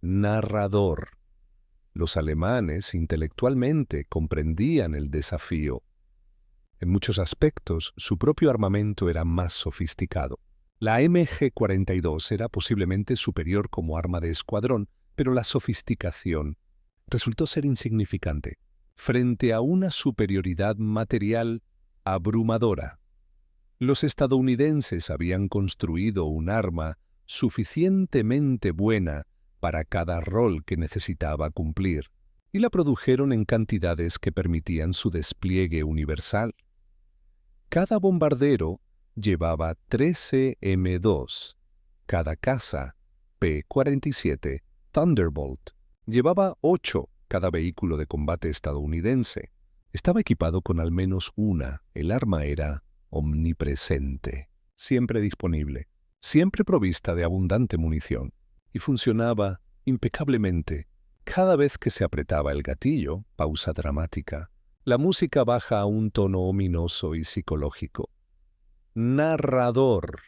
Narrador. Los alemanes intelectualmente comprendían el desafío. En muchos aspectos, su propio armamento era más sofisticado. La MG-42 era posiblemente superior como arma de escuadrón, pero la sofisticación resultó ser insignificante frente a una superioridad material abrumadora. Los estadounidenses habían construido un arma suficientemente buena para cada rol que necesitaba cumplir, y la produjeron en cantidades que permitían su despliegue universal. Cada bombardero llevaba 13 M2. Cada caza P-47 Thunderbolt llevaba 8. Cada vehículo de combate estadounidense estaba equipado con al menos una. El arma era omnipresente, siempre disponible, siempre provista de abundante munición, y funcionaba impecablemente. Cada vez que se apretaba el gatillo, pausa dramática, la música baja a un tono ominoso y psicológico. Narrador.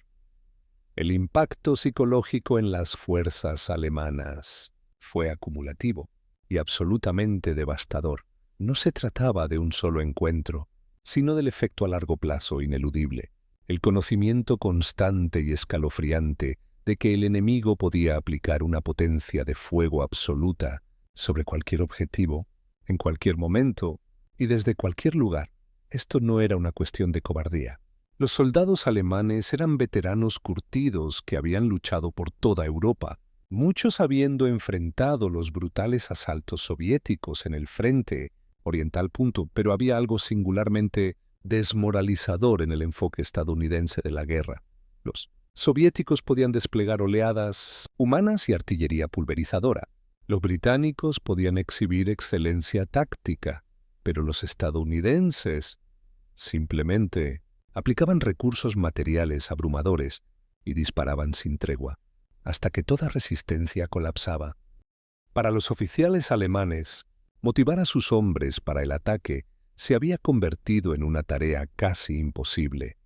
El impacto psicológico en las fuerzas alemanas fue acumulativo y absolutamente devastador. No se trataba de un solo encuentro, sino del efecto a largo plazo ineludible, el conocimiento constante y escalofriante de que el enemigo podía aplicar una potencia de fuego absoluta sobre cualquier objetivo, en cualquier momento y desde cualquier lugar. Esto no era una cuestión de cobardía. Los soldados alemanes eran veteranos curtidos que habían luchado por toda Europa, muchos habiendo enfrentado los brutales asaltos soviéticos en el frente oriental. Pero había algo singularmente desmoralizador en el enfoque estadounidense de la guerra. Los soviéticos podían desplegar oleadas humanas y artillería pulverizadora. Los británicos podían exhibir excelencia táctica, pero los estadounidenses simplemente aplicaban recursos materiales abrumadores y disparaban sin tregua, hasta que toda resistencia colapsaba. Para los oficiales alemanes, motivar a sus hombres para el ataque se había convertido en una tarea casi imposible.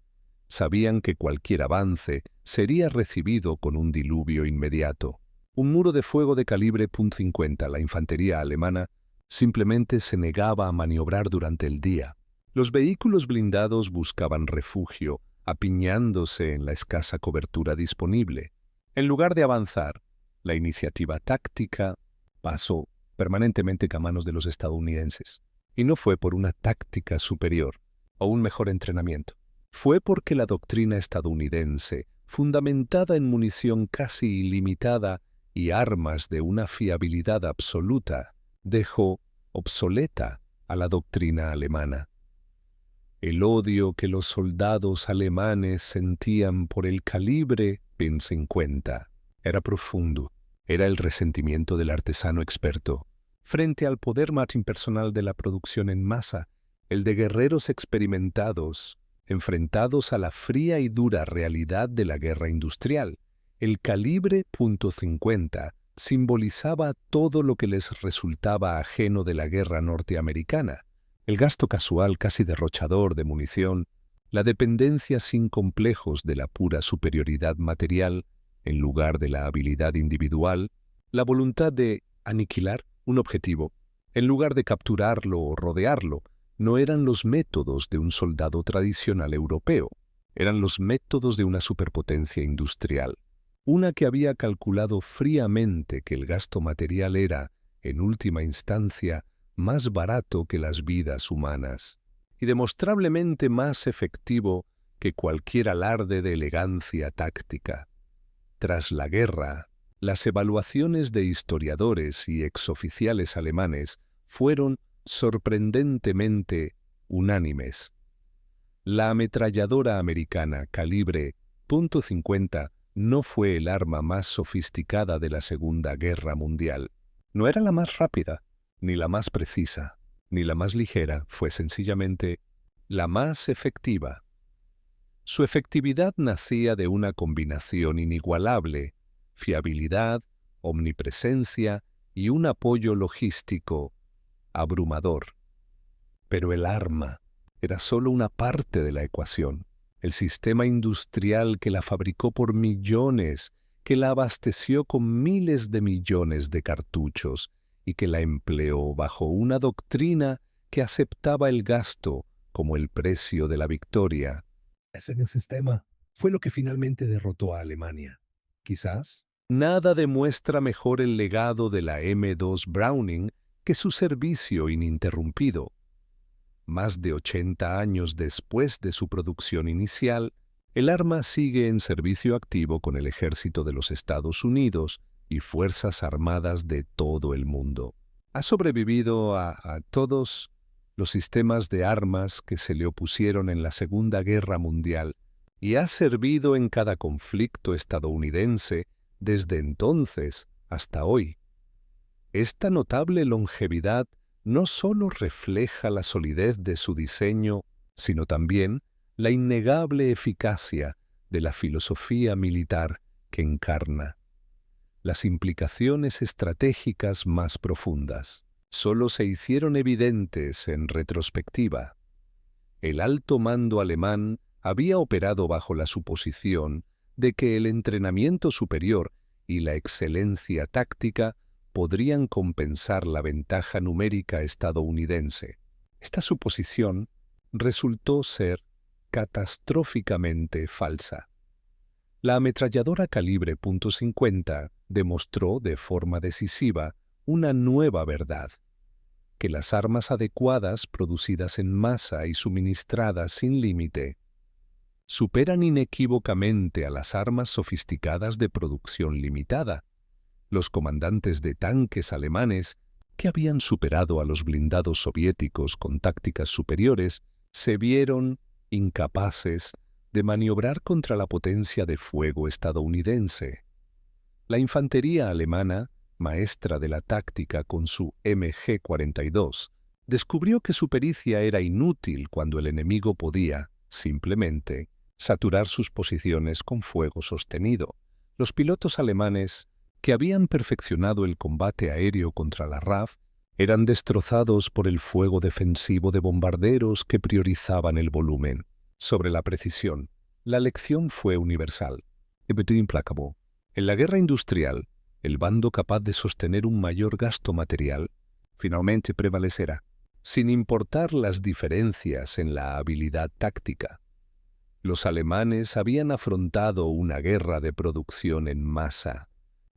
Sabían que cualquier avance sería recibido con un diluvio inmediato. Un muro de fuego de calibre .50, la infantería alemana, simplemente se negaba a maniobrar durante el día. Los vehículos blindados buscaban refugio, apiñándose en la escasa cobertura disponible. En lugar de avanzar, la iniciativa táctica pasó permanentemente a manos de los estadounidenses. Y no fue por una táctica superior o un mejor entrenamiento. Fue porque la doctrina estadounidense, fundamentada en munición casi ilimitada y armas de una fiabilidad absoluta, dejó obsoleta a la doctrina alemana. El odio que los soldados alemanes sentían por el calibre .50 era profundo. Era el resentimiento del artesano experto frente al poder más impersonal de la producción en masa, el de guerreros experimentados, enfrentados a la fría y dura realidad de la guerra industrial. El calibre .50 simbolizaba todo lo que les resultaba ajeno de la guerra norteamericana: el gasto casual casi derrochador de munición, la dependencia sin complejos de la pura superioridad material en lugar de la habilidad individual, la voluntad de aniquilar un objetivo en lugar de capturarlo o rodearlo. No eran los métodos de un soldado tradicional europeo, eran los métodos de una superpotencia industrial, una que había calculado fríamente que el gasto material era, en última instancia, más barato que las vidas humanas, y demostrablemente más efectivo que cualquier alarde de elegancia táctica. Tras la guerra, las evaluaciones de historiadores y exoficiales alemanes fueron sorprendentemente unánimes. La ametralladora americana calibre .50 no fue el arma más sofisticada de la Segunda Guerra Mundial. No era la más rápida, ni la más precisa, ni la más ligera, fue sencillamente la más efectiva. Su efectividad nacía de una combinación inigualable: fiabilidad, omnipresencia y un apoyo logístico abrumador. Pero el arma era solo una parte de la ecuación. El sistema industrial que la fabricó por millones, que la abasteció con miles de millones de cartuchos y que la empleó bajo una doctrina que aceptaba el gasto como el precio de la victoria. Ese sistema fue lo que finalmente derrotó a Alemania. Quizás nada demuestra mejor el legado de la M2 Browning que su servicio ininterrumpido. Más de 80 años después de su producción inicial, el arma sigue en servicio activo con el ejército de los Estados Unidos y fuerzas armadas de todo el mundo. Ha sobrevivido a todos los sistemas de armas que se le opusieron en la Segunda Guerra Mundial y ha servido en cada conflicto estadounidense desde entonces hasta hoy. Esta notable longevidad no solo refleja la solidez de su diseño, sino también la innegable eficacia de la filosofía militar que encarna. Las implicaciones estratégicas más profundas solo se hicieron evidentes en retrospectiva. El alto mando alemán había operado bajo la suposición de que el entrenamiento superior y la excelencia táctica podrían compensar la ventaja numérica estadounidense. Esta suposición resultó ser catastróficamente falsa. La ametralladora calibre .50 demostró de forma decisiva una nueva verdad: que las armas adecuadas, producidas en masa y suministradas sin límite, superan inequívocamente a las armas sofisticadas de producción limitada. Los comandantes de tanques alemanes, que habían superado a los blindados soviéticos con tácticas superiores, se vieron incapaces de maniobrar contra la potencia de fuego estadounidense. La infantería alemana, maestra de la táctica con su MG-42, descubrió que su pericia era inútil cuando el enemigo podía, simplemente, saturar sus posiciones con fuego sostenido. Los pilotos alemanes que habían perfeccionado el combate aéreo contra la RAF, eran destrozados por el fuego defensivo de bombarderos que priorizaban el volumen sobre la precisión. La lección fue universal. Implacable. En la guerra industrial, el bando capaz de sostener un mayor gasto material finalmente prevalecerá, sin importar las diferencias en la habilidad táctica. Los alemanes habían afrontado una guerra de producción en masa.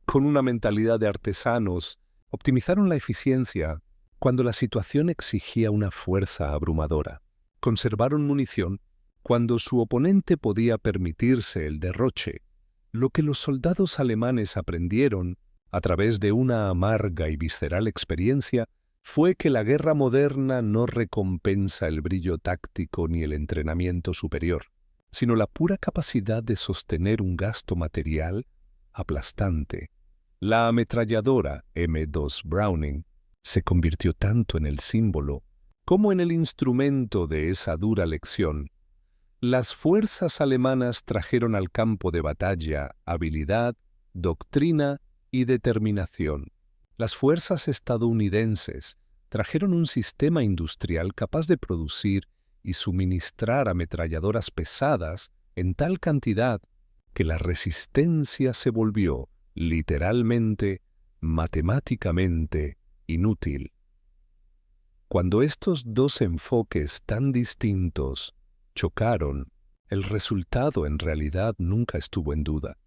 Con una mentalidad de artesanos, optimizaron la eficiencia cuando la situación exigía una fuerza abrumadora. Conservaron munición cuando su oponente podía permitirse el derroche. Lo que los soldados alemanes aprendieron, a través de una amarga y visceral experiencia, fue que la guerra moderna no recompensa el brillo táctico ni el entrenamiento superior, sino la pura capacidad de sostener un gasto material aplastante. La ametralladora M2 Browning se convirtió tanto en el símbolo como en el instrumento de esa dura lección. Las fuerzas alemanas trajeron al campo de batalla habilidad, doctrina y determinación. Las fuerzas estadounidenses trajeron un sistema industrial capaz de producir y suministrar ametralladoras pesadas en tal cantidad que la resistencia se volvió, literalmente, matemáticamente inútil. Cuando estos dos enfoques tan distintos chocaron, el resultado en realidad nunca estuvo en duda.